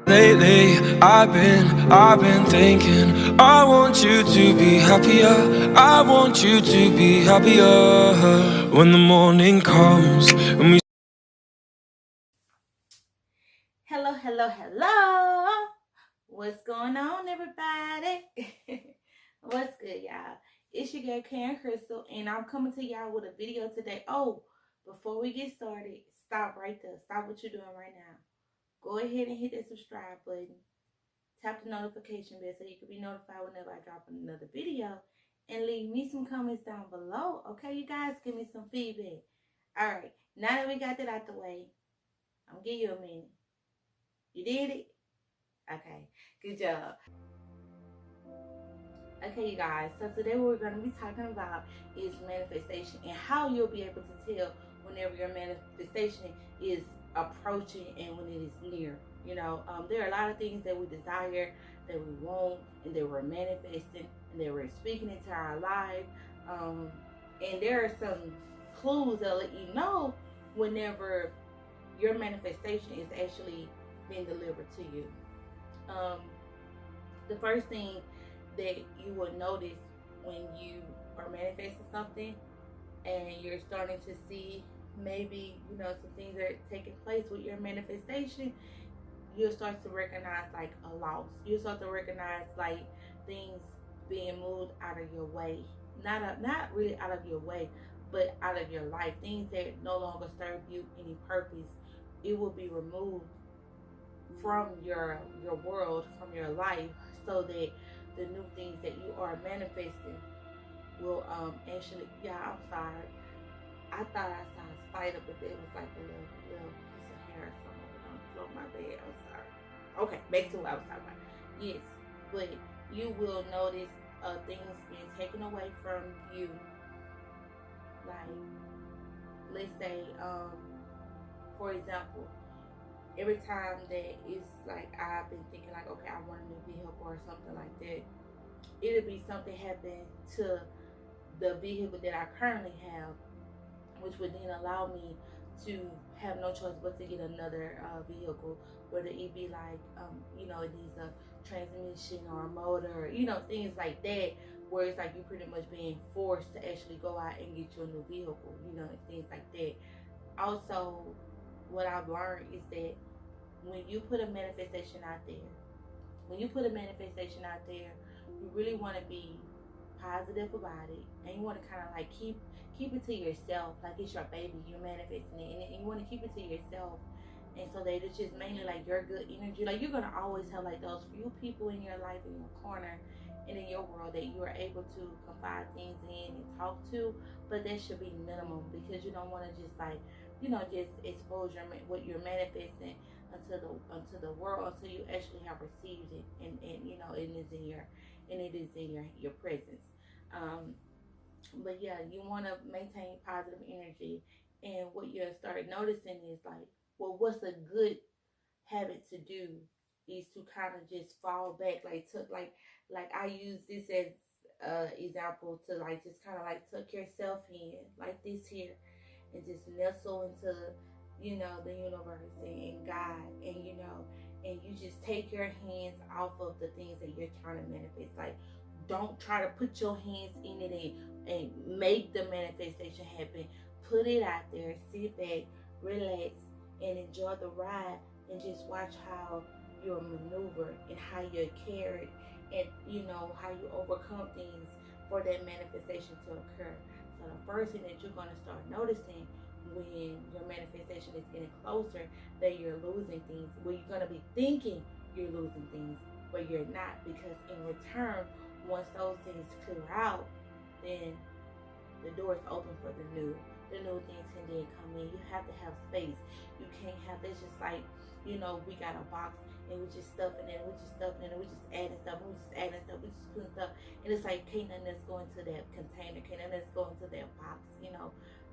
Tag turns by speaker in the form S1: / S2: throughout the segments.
S1: Lately, I've been thinking, I want you to be happier. I want you to be happier. When the morning comes and we
S2: Hello, hello, hello. What's going on, everybody? What's good, y'all? It's your girl Karen Crystal, and I'm coming to y'all with a video today. Oh, before we get started, stop right there. Stop what you're doing right now. Go ahead and hit that subscribe button. Tap the notification bell so you can be notified whenever I drop another video. And leave me some comments down below. Okay, you guys, give me some feedback. All right, now that we got that out the way, I'm gonna give you a minute. You did it? Okay, good job. Okay, you guys, so today what we're going to be talking about is manifestation and how you'll be able to tell whenever your manifestation is approaching and when it is near. There are a lot of things that we desire, that we want, and that we're manifesting, and that we're speaking into our life. And there are some clues that let you know whenever your manifestation is actually being delivered to you. Um, the first thing that you will notice when you are manifesting something and you're starting to see maybe some things are taking place with your manifestation, you'll start to recognize like a loss. You'll start to recognize like things being moved out of your way, not really out of your way, but out of your life. Things that no longer serve you any purpose, it will be removed from your world, from your life, so that the new things that you are manifesting will actually, yeah, I'm sorry, I thought I saw a spider, but there was like a little piece of hair or something on the floor of my bed. I'm sorry. Okay, back to what I was talking about. Yes, but you will notice things being taken away from you. Like, let's say, for example, every time that it's like I've been thinking like, okay, I want a new vehicle or something like that, it'll be something happen to the vehicle that I currently have, which would then allow me to have no choice but to get another vehicle, whether it be like, it needs a transmission or a motor, things like that, where it's like you're pretty much being forced to actually go out and get you a new vehicle, things like that. Also, what I've learned is that when you put a manifestation out there, you really want to be positive about it, and you want to kind of like keep it to yourself, like it's your baby, you're manifesting it, and you want to keep it to yourself, and so that it's just mainly like your good energy. Like you're gonna always have like those few people in your life, in your corner, and in your world that you are able to confide things in and talk to, but that should be minimum, because you don't want to just like just expose what you're manifesting unto the world until you actually have received it, and it is in your presence. um but yeah, you want to maintain positive energy, and what you'll start noticing is like, well, what's a good habit to do is to kind of just fall back, like to like I use this as example, to like just kind of like tuck yourself in like this here, and just nestle into the universe and God, and you just take your hands off of the things that you're trying to manifest. Like, don't try to put your hands in it and make the manifestation happen. Put it out there, sit back, relax, and enjoy the ride, and just watch how you're maneuvered and how you're carried, and how you overcome things for that manifestation to occur. So the first thing that you're going to start noticing when your manifestation is getting closer, that you're losing things, where you're going to be thinking you're losing things, but you're not, because in return, once those things clear out, then the door is open for the new things can then come in. You have to have space. You can't have this just like, we got a box and we just stuffing it, we just stuffing it, we just adding stuff, we just adding stuff, we just putting stuff, and it's like can't nothing that's going to that container, can't nothing that's going to that box.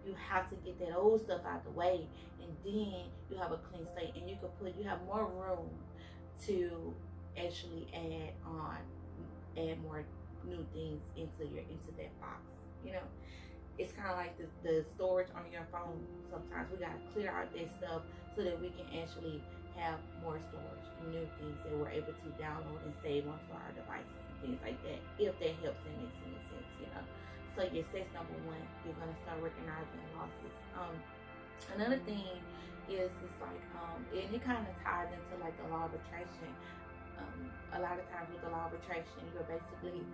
S2: You have to get that old stuff out the way, and then you have a clean slate, and you have more room to actually add more new things into that box. It's kind of like the storage on your phone. Sometimes we gotta clear out that stuff so that we can actually have more storage, new things that we're able to download and save onto our devices and things like that, if that helps and makes any sense, you know. So yes, that's number one. You're gonna start recognizing losses. Another thing is it's like and it kind of ties into like the law of attraction. A lot of times with the law of attraction, you're basically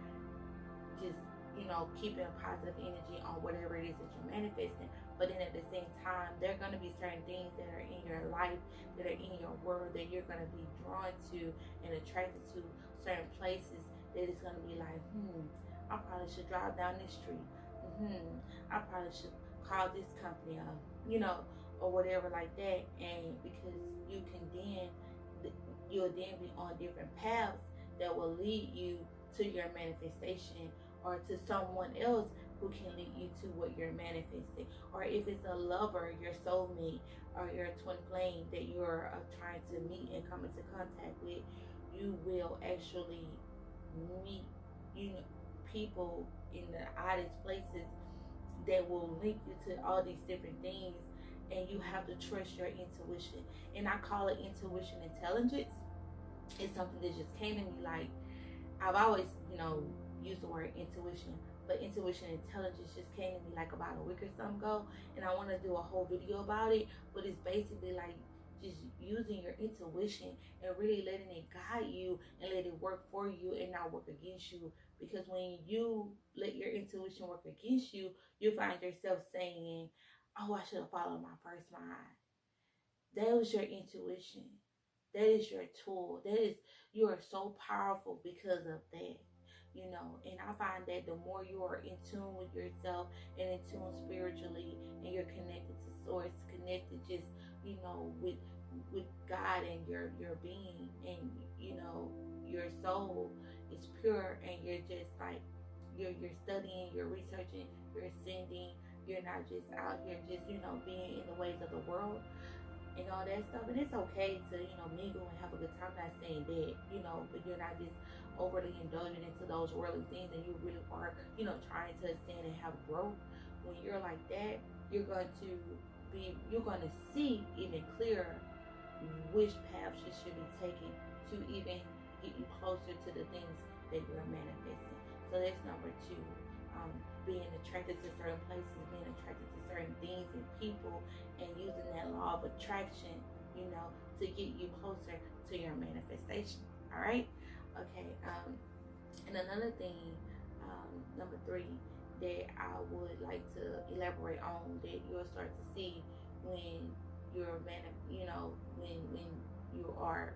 S2: just, you know, keeping a positive energy on whatever it is that you're manifesting. But then at the same time, there are going to be certain things that are in your life, that are in your world, that you're going to be drawn to and attracted to certain places that it's going to be like, I probably should drive down this street. I probably should call this company up, you know, or whatever like that. And because you'll then be on different paths that will lead you to your manifestation, or to someone else who can lead you to what you're manifesting. Or if it's a lover, your soulmate, or your twin flame that you're trying to meet and come into contact with, you will actually meet, you know, people in the oddest places that will link you to all these different things. And you have to trust your intuition. And I call it intuition intelligence. It's something that just came to me. Like, I've always, you know, used the word intuition, but intuition intelligence just came to me like about a week or something ago, and I want to do a whole video about it. But it's basically like just using your intuition and really letting it guide you and let it work for you and not work against you. Because when you let your intuition work against you, you find yourself saying, oh, I should have followed my first mind. That was your intuition. That is your tool. You are so powerful because of that, you know. And I find that the more you are in tune with yourself and in tune spiritually, and you're connected to source, connected just, you know, with God and your being, and you know, your soul is pure, and you're just like you're studying, you're researching, you're ascending. You're not just out here just, you know, being in the ways of the world and all that stuff. And it's okay to, you know, mingle and have a good time. I'm not saying that, you know, but you're not just overly indulging into those worldly things, and you really are, you know, trying to ascend and have growth. When you're like that, you're going to see even clearer which path you should be taking to even get you closer to the things that you're manifesting. So that's number two. Being attracted to certain places, being attracted to certain things and people, and using that law of attraction, you know, to get you closer to your manifestation. All right. Okay. And another thing, number three, that I would like to elaborate on, that you'll start to see when you're when you are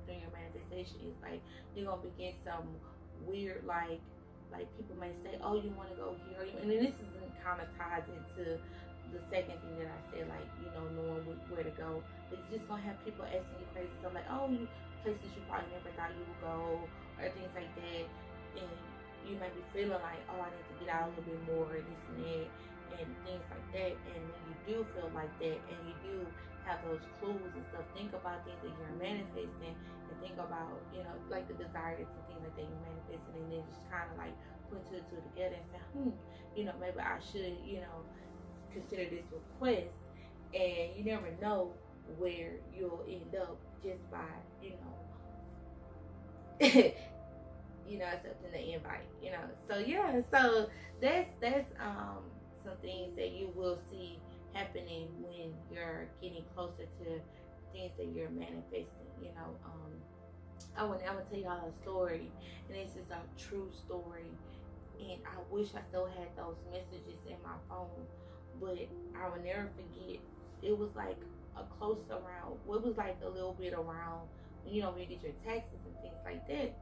S2: doing your manifestation, is like you're gonna begin some weird like people may say, oh, you want to go here, and then this isn't kind of ties into the second thing that I said, like, you know, knowing where to go. But you're just gonna have people asking you crazy stuff like, oh, places you probably never thought you would go, or things like that. And you might be feeling like, oh, I need to get out a little bit more, this and that, and things like that. And when you do feel like that, and you do have those clues and stuff, think about things that you're manifesting, and think about, you know, like the desires and things like that you're manifesting, and then just kind of like put two and two together and say, you know, maybe I should, you know, consider this request. And you never know where you'll end up just by, you know, you know, accepting the invite, you know. So yeah, so that's some things that you will see happening when you're getting closer to things that you're manifesting, you know. I'm gonna tell y'all a story, and this is a true story, and I wish I still had those messages in my phone, but I will never forget. It was like a close around, well, it was like a little bit around, you know, when you get your taxes and things like that.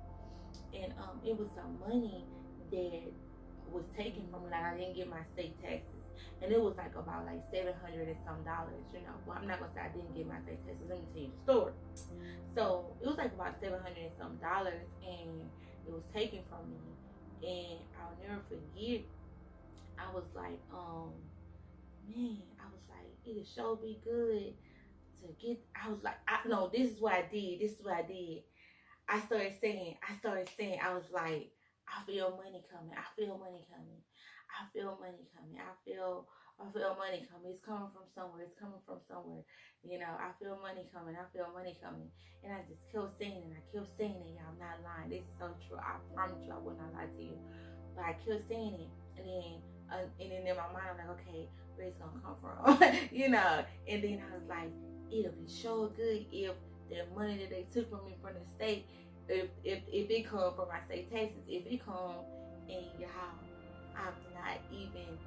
S2: And it was some money that was taken from me. Like, I didn't get my state taxes, and it was like about like $700 and some dollars, you know. Well, I'm not gonna say I didn't get my state taxes. Let me tell you the story. So it was like about $700 and some dollars, and it was taken from me. And I'll never forget. I was like, man, I was like, it'll sure be good to get. I was like, no, this is what I did. I started saying, I was like, I feel money coming. I feel money coming. I feel money coming. I feel money coming. It's coming from somewhere. It's coming from somewhere. I feel money coming. I feel money coming. And I just kept saying it. I kept saying it. Y'all, I'm not lying. This is so true. I promise you I will not lie to you. But I kept saying it. And then in my mind, I'm like, okay, where's it gonna come from? And then I was like, it'll be so good if the money that they took from me from the state, if it come from my state taxes, if it come, and y'all, I'm not even,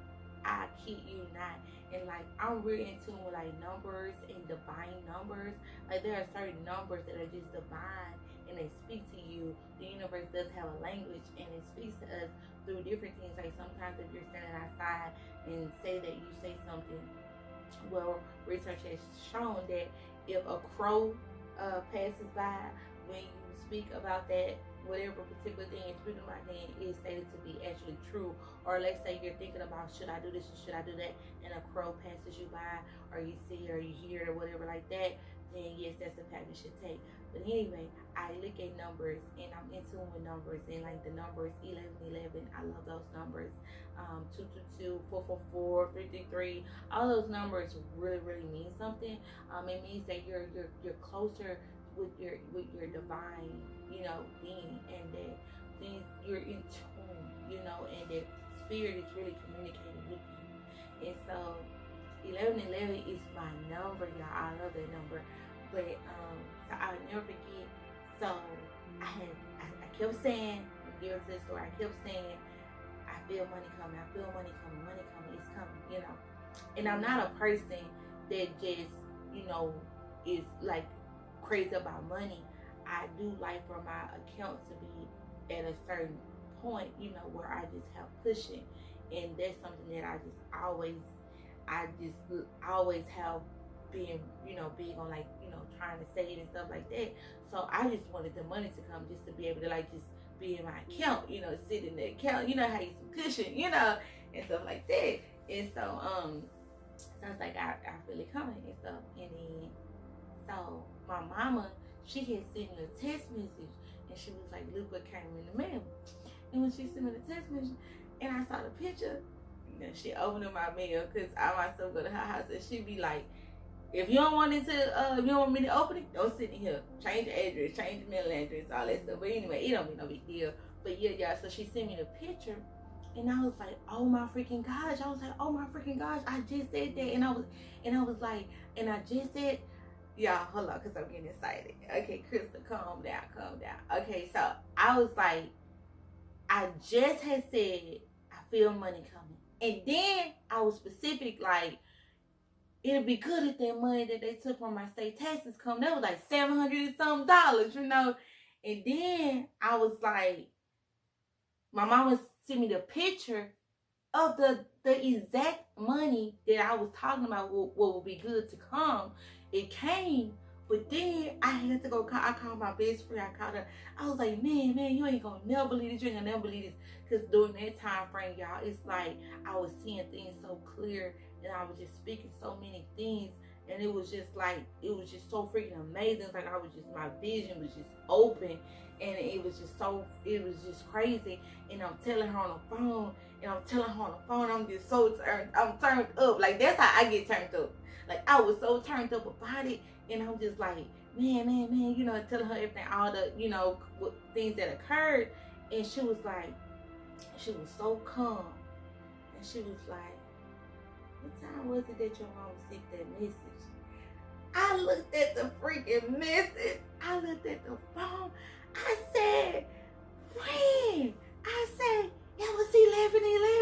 S2: I kid you not. And like, I'm really in tune with like numbers and divine numbers. Like, there are certain numbers that are just divine and they speak to you. The universe does have a language and it speaks to us through different things. Like, sometimes if you're standing outside and say that you say something, well, research has shown that if a crow passes by, when you speak about that, whatever particular thing you're speaking about, then it's stated to be actually true. Or let's say you're thinking about, should I do this or should I do that, and a crow passes you by, or you see or you hear it or whatever like that, then yes, that's the path you should take. But anyway, I look at numbers and I'm in tune with numbers, and like the numbers 1111, I love those numbers. 222, 444, 333, all those numbers really, really mean something. It means that you're closer with your divine, being, and that then you're in tune, and that spirit is really communicating with you. And so 1111 is my number, y'all. I love that number. But so I'll never forget. So I kept saying, give it to the story, I kept saying, I feel money coming, I feel money coming, it's coming, And I'm not a person that just, is like crazy about money. I do like for my account to be at a certain point, where I just have cushion. And that's something that I always have been, big on, like, trying to save and stuff like that. So I just wanted the money to come just to be able to, like, just be in my account, sit in the account, how you some cushion, and stuff like that. And so, I was like, I feel it coming and stuff. And then, so my mama, she had sent me a text message, and she was like, look what came in the mail. And when she sent me the text message, and I saw the picture, she opened up my mail, because I myself go to her house, and she be like, if you don't want me to open it, don't sit in here. Change the address, change the mail address, all that stuff. But anyway, it don't be no big deal. But yeah, y'all, so she sent me the picture, and I was like, oh my freaking gosh. I just said that. And I was like, and I just said, y'all, hold on, because I'm getting excited. Okay, Krista, calm down. Okay, so I was like, I just had said, I feel money coming. And then I was specific, like, it'd be good if that money that they took from my state taxes come. That was like $700 and some, And then I was like, my mama sent me the picture of the exact money that I was talking about, what would be good to come. It came, but then I had to go I called my best friend. I called her. I was like, man, you ain't gonna never believe this. You ain't gonna never believe this. Because during that time frame, y'all, it's like I was seeing things so clear, and I was just speaking so many things, and it was just so freaking amazing. It's like my vision was just open, and it was just crazy. And I'm telling her on the phone, I'm just so I'm turned up. Like, that's how I get turned up. Like, I was so turned up about it, and I'm just like, man, telling her everything, all the, things that occurred. And she was so calm, and she was like, what time was it that your mom sent that message? I looked at the freaking message. I looked at the phone. I said, friend, it was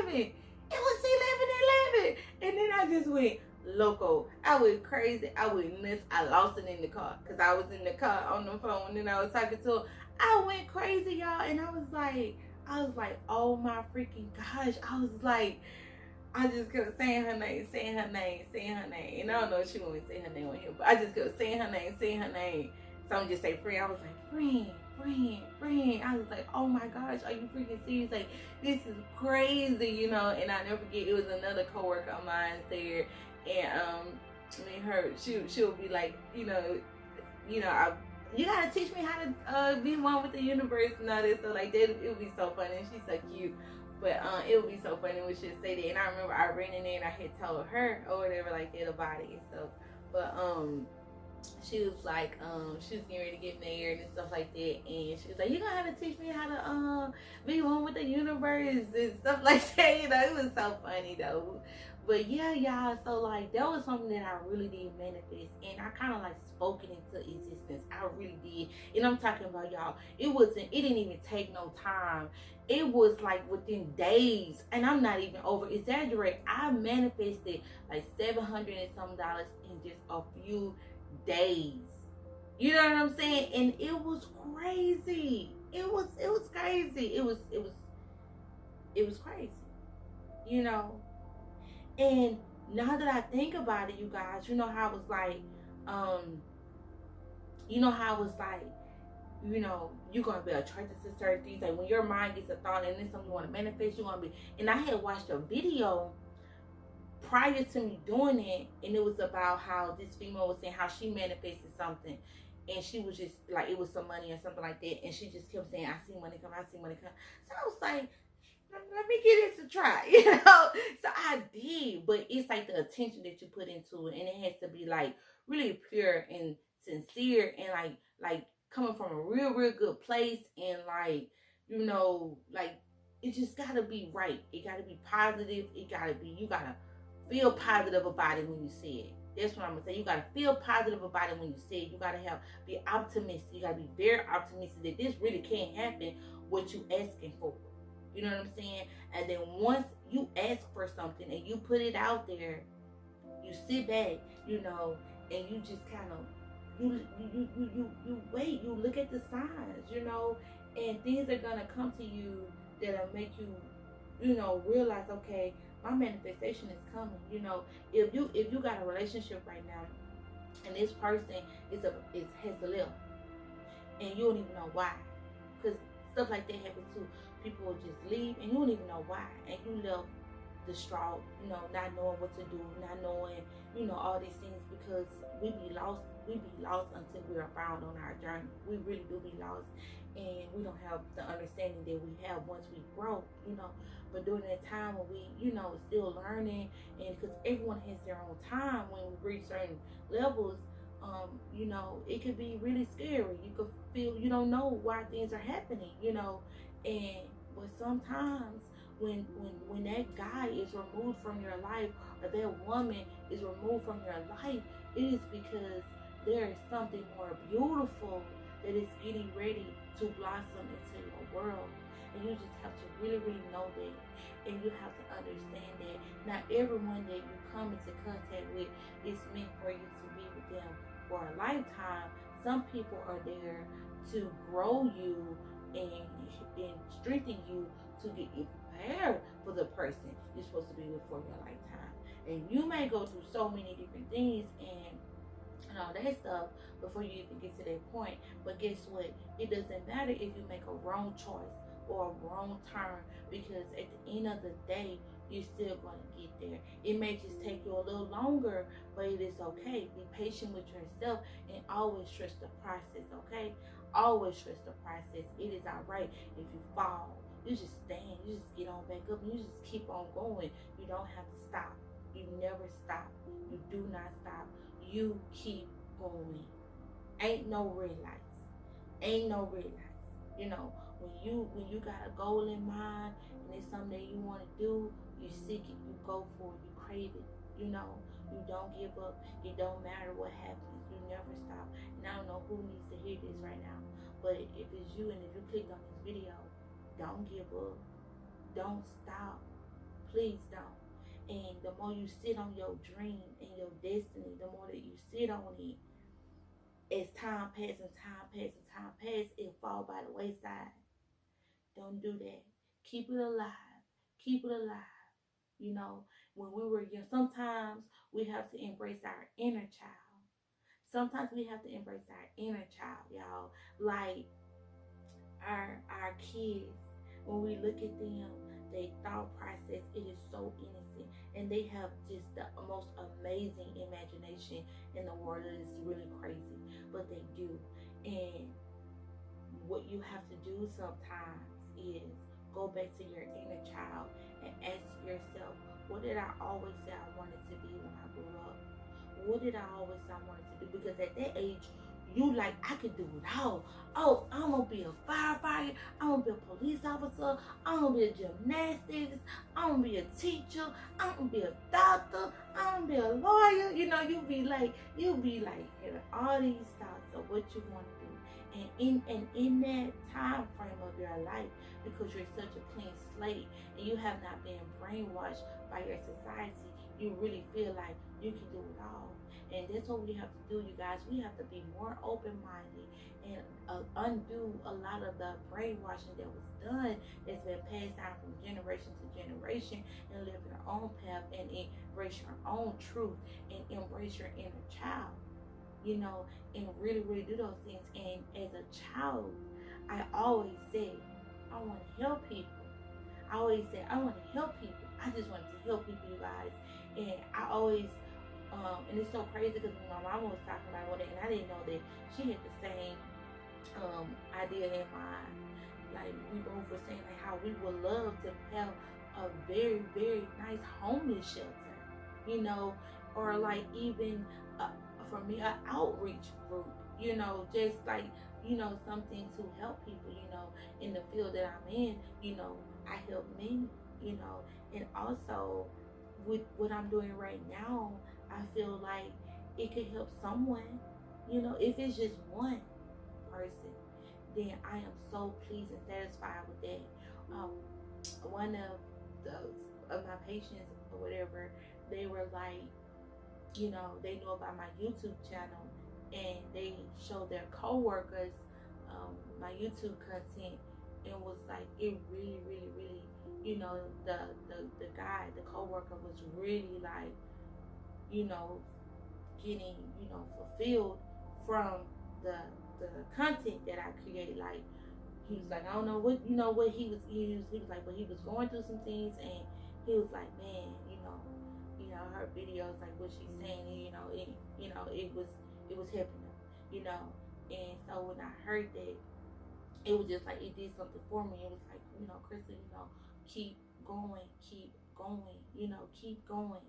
S2: 11:11. It was 11:11. And then I just went loco. I went crazy. I went nuts. I lost it in the car, because I was in the car on the phone, and then I was talking to her. I went crazy, y'all. And I was like, oh my freaking gosh. I just kept saying her name. And I don't know if she wanted to say her name on here, but I just kept saying her name. So I'm just say friend. I was like, friend. I was like, oh my gosh, are you freaking serious? Like, this is crazy, And I never forget, it was another coworker of mine there, and me and her, she'll be like, you gotta teach me how to be one with the universe and all that. So like that, it would be so funny. And she's so cute. But it would be so funny when she'd say that. And I remember I ran in there and I had told her or whatever like that about it and stuff. But she was like, she was getting ready to get married and stuff like that, and she was like, "You gonna have to teach me how to be one with the universe and stuff like that." You know, it was so funny though. But yeah, y'all. So like, that was something that I really did manifest, and I kind of like spoke it into existence. I really did, and I'm talking about y'all. It didn't even take no time. It was like within days, and I'm not even over exaggerating. I manifested like $700 and some in just a few days. You know what I'm saying? And it was crazy. It was crazy. It was crazy. You know? And now that I think about it, you guys, you know how it was like, you're gonna be attracted to certain things. Like when your mind gets a thought and then something you want to manifest, you want to be. And I had watched a video prior to me doing it, and it was about how this female was saying how she manifested something, and she was just like, it was some money or something like that, and she just kept saying, "I see money come, I see money come." So I was like, let me get it to try, you know. So I did, but it's like the attention that you put into it, and it has to be like really pure and sincere, and like coming from a real good place, and like, you know, like it just gotta be right. It gotta be positive. It gotta be, you gotta feel positive about it when you see it. That's what I'm gonna say. You gotta feel positive about it when you see it. You gotta be optimistic. You gotta be very optimistic that this really can happen, what you asking for. You know what I'm saying? And then once you ask for something and you put it out there, you sit back, you know, and you just kind of you wait, you look at the signs, you know, and things are gonna come to you that'll make you, you know, realize, okay, my manifestation is coming. You know, if you got a relationship right now and this person has to live and you don't even know why, because stuff like that happens too. People will just leave and you don't even know why, and you left distraught, you know, not knowing what to do, not knowing, you know, all these things, because we be lost until we are found on our journey. We really do be lost, and we don't have the understanding that we have once we grow, you know. But during that time when we, you know, still learning, and because everyone has their own time when we reach certain levels, you know, it could be really scary. You could feel you don't know why things are happening, you know. And but sometimes when that guy is removed from your life, or that woman is removed from your life, it is because there is something more beautiful that is getting ready to blossom into your world. And you just have to really know that. And you have to understand that not everyone that you come into contact with is meant for you to be with them for a lifetime. Some people are there to grow you and strengthen you to get you prepared for the person you're supposed to be with for your lifetime. And you may go through so many different things and all that stuff before you even get to that point. But guess what? It doesn't matter if you make a wrong choice or a wrong turn, because at the end of the day, you're still going to get there. It may just take you a little longer, but it is okay. Be patient with yourself and always trust the process, okay? Always trust the process. It is all right if you fall. You just stand. You just get on back up. And you just keep on going. You don't have to stop. You never stop. You do not stop. You keep going. Ain't no red lights. Ain't no red lights. You know, when you got a goal in mind and it's something that you want to do, you seek it, you go for it, you crave it. You know, you don't give up. It don't matter what happens. You never stop. And I don't know who needs to hear this right now, but if it's you and if you clicked on this video, don't give up. Don't stop. Please don't. And the more you sit on your dream and your destiny, the more that you sit on it, as time passes, it'll fall by the wayside. Don't do that. Keep it alive. Keep it alive. You know, when we were young, sometimes we have to embrace our inner child. Sometimes we have to embrace our inner child, y'all. Like our kids, when we look at them, their thought process, it is so innocent, and they have just the most amazing imagination in the world. It is really crazy, but they do. And what you have to do sometimes is go back to your inner child and ask yourself, what did I always say I wanted to be when I grew up? What did I always say I wanted to do? Because at that age, you like, I could do it all. Oh, I'm gonna be a firefighter. I'm gonna be a police officer. I'm gonna be a gymnastics. I'm gonna be a teacher. I'm gonna be a doctor. I'm gonna be a lawyer. You know, you be like having all these thoughts of what you want to do. And in that time frame of your life, because you're such a clean slate and you have not been brainwashed by your society, you really feel like you can do it all. And that's what we have to do, you guys. We have to be more open-minded and undo a lot of the brainwashing that was done, that's been passed down from generation to generation, and live your own path and embrace your own truth and embrace your inner child, you know, and really, really do those things. And as a child, I always said, I want to help people. I always said, I want to help people. I just wanted to help people, you guys. And I always, and it's so crazy because my mama was talking about one day, and I didn't know that she had the same idea in mind. Like, we both were saying like how we would love to have a very, very nice homeless shelter, you know, or like even for me, an outreach group, you know, just like, you know, something to help people, you know, in the field that I'm in, you know, I help many, you know, and also with what I'm doing right now, I feel like it could help someone, you know, if it's just one person, then I am so pleased and satisfied with that. One of my patients or whatever, they were like, you know, they know about my YouTube channel and they show their co-workers my YouTube content, and was like, it really, really, really, you know, the guy, the co-worker was really like, you know, getting, you know, fulfilled from the content that I create. Like, he was like, I don't know what, you know, what he was like, but he was going through some things, and he was like, man, you know, her videos, like what she's saying, you know, it was helping them, you know. And so when I heard that, it was just like, it did something for me. It was like, you know, Crystal, you know, keep going, you know, keep going,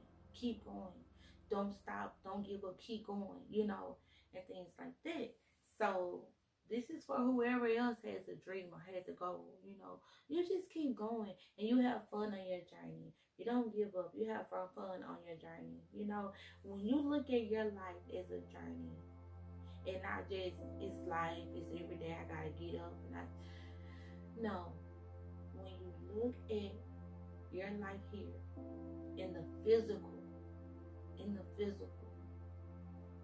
S2: don't stop, don't give up, keep going, you know, and things like that. So this is for whoever else has a dream or has a goal, you know. You just keep going and you have fun on your journey. You don't give up. You have fun on your journey. You know, when you look at your life as a journey and not just, it's life, it's every day I gotta get up and no. When you look at your life here in the physical,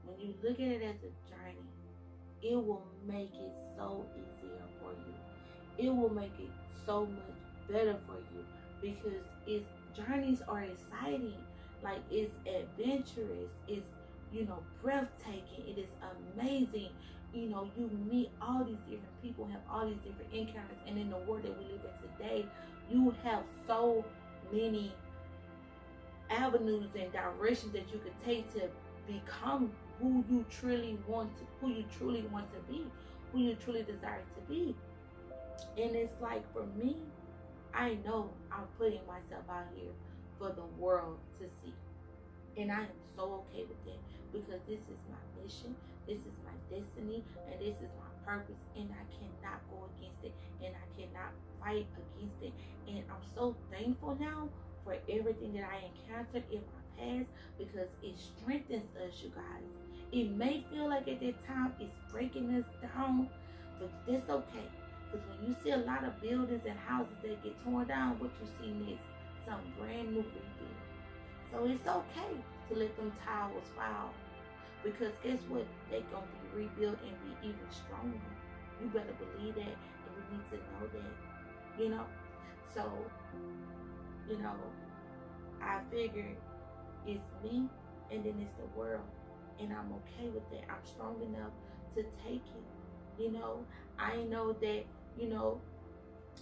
S2: when you look at it as a journey, it will make it so easier for you. It will make it so much better for you, because journeys are exciting. Like, it's adventurous. It's, you know, breathtaking. It is amazing. You know, you meet all these different people, have all these different encounters, and in the world that we live in today, you have so many avenues and directions that you could take to become who you truly want to be, who you truly desire to be. And it's like, for me, I know I'm putting myself out here for the world to see. And I am so okay with that, because this is my mission, this is my destiny, and this is my purpose, and I cannot go against it, and I cannot fight against it. And I'm so thankful now for everything that I encountered in my past, because it strengthens us, you guys. It may feel like at that time it's breaking us down, but that's okay. Because when you see a lot of buildings and houses that get torn down, what you see next, some brand new rebuild. So it's okay to let them towers fall, because guess what? They're going to be rebuilt and be even stronger. You better believe that, and we need to know that, you know. So, you know, I figured it's me and then it's the world, and I'm okay with that. I'm strong enough to take it, you know. I know that, you know,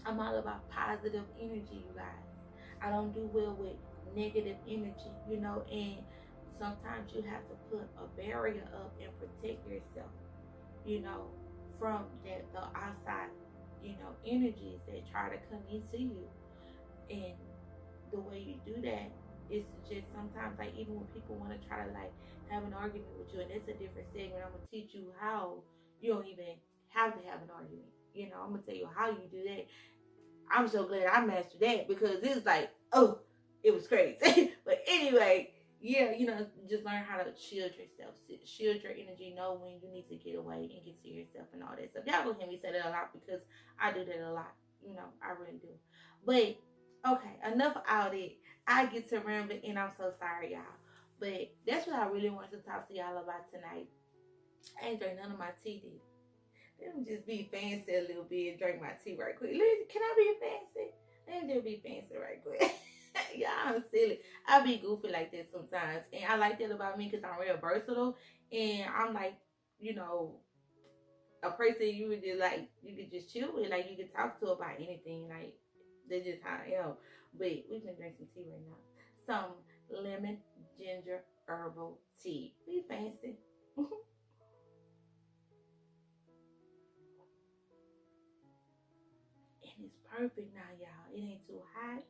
S2: I'm all about positive energy, you guys. I don't do well with negative energy, you know, and sometimes you have to put a barrier up and protect yourself, you know. from the outside, energies that try to come into you. And the way you do that is to just sometimes, like, even when people want to try to like have an argument with you, and it's a different segment, I'm gonna teach you how you don't even have to have an argument. I'm gonna tell you how you do that. I'm so glad I mastered that, because it's like, oh, it was crazy. But anyway, yeah, just learn how to shield yourself, shield your energy, know when you need to get away and get to yourself and all that stuff. Y'all gonna hear me say that a lot, because I do that a lot. I really do. But okay, enough out it. I get to rambling, and I'm so sorry, y'all. But that's what I really wanted to talk to y'all about tonight. I ain't drank none of my tea, did. Let me just be fancy a little bit and drink my tea right quick. Can I be fancy? Let me just be fancy right quick. Yeah, I'm silly. I be goofy like that sometimes. And I like that about me, because I'm real versatile. And I'm like, a person you would just like, you could just chill with. Like, you could talk to about anything. Like, that's just how I am. But we can drink some tea right now. Some lemon ginger herbal tea. Be fancy. And it's perfect now, y'all. It ain't too hot.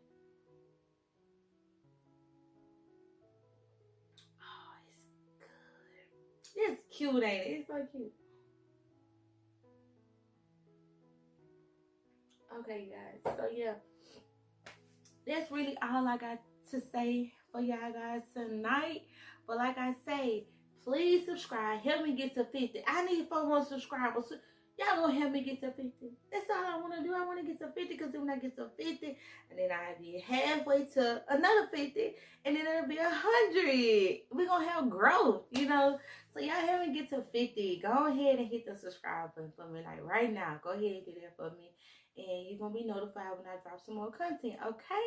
S2: Oh, it's good. It's cute, ain't it? It's so cute. Okay, guys. So yeah, that's really all I got to say for y'all guys tonight. But like I say, please subscribe. Help me get to 50. I need 4 more subscribers. Y'all gonna help me get to 50. That's all I want to do. I want to get to 50, because then when I get to 50, and then I'll be halfway to another 50, and then it'll be 100. We're gonna have growth, So y'all help me get to 50. Go ahead and hit the subscribe button for me, like right now. Go ahead and do that for me, and you're gonna be notified when I drop some more content. Okay.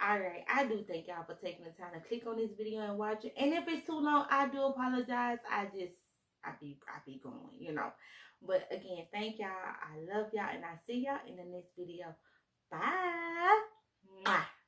S2: Alright, I do thank y'all for taking the time to click on this video and watch it. And if it's too long, I do apologize. I be going, But again, thank y'all. I love y'all, and I see y'all in the next video. Bye. Mwah.